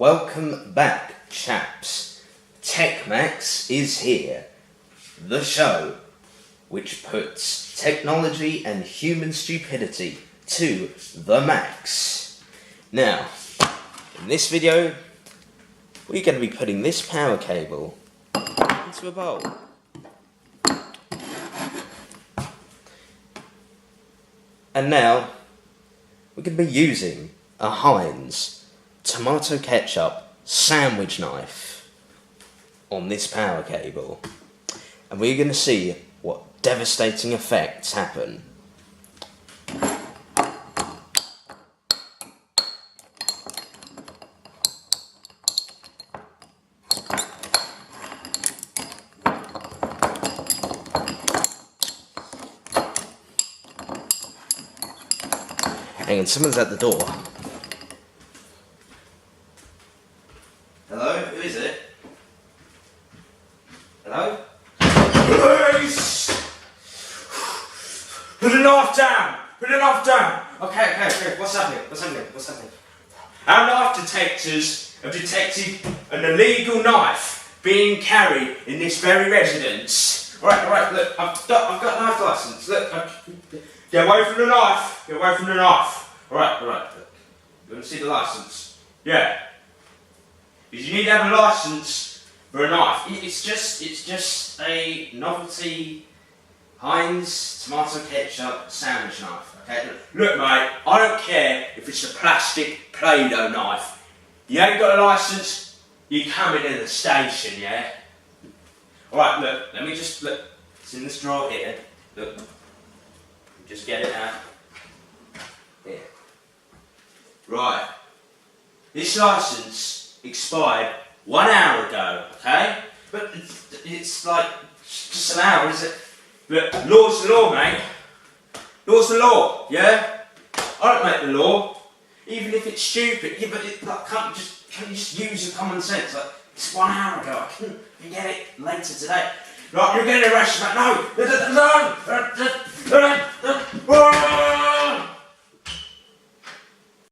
Welcome back, chaps. TechMax is here. The show which puts technology and human stupidity to the max. Now, in this video, we're going to be putting this power cable into a bowl. And now, we're going to be using a Heinz Tomato Ketchup sandwich knife on this power cable. And we're going to see what devastating effects happen. Hang on, someone's at the door. Hello? Who is it? Hello? Police! Put the knife down! Put the knife down! Okay. What's happening? Our knife detectors have detected an illegal knife being carried in this very residence. Alright, look, I've got a knife license. Look, get away from the knife! Alright, look. You want to see the license? Yeah. Because you need to have a license for a knife. It's just a novelty Heinz Tomato Ketchup sandwich knife. Okay? Look, mate, I don't care if it's a plastic Play-Doh knife. You ain't got a license, you come in the station, yeah? Alright, look, let me just look. It's in this drawer here. Look. Just get it out. Here. Right. This license expired 1 hour ago, okay? But it's like just an hour, is it? But law's the law, mate. Law's the law, yeah? I don't make the law, even if it's stupid. Yeah, but can't you just use your common sense? Like, it's 1 hour ago. I can get it later today. Right, you're getting arrested, mate. No.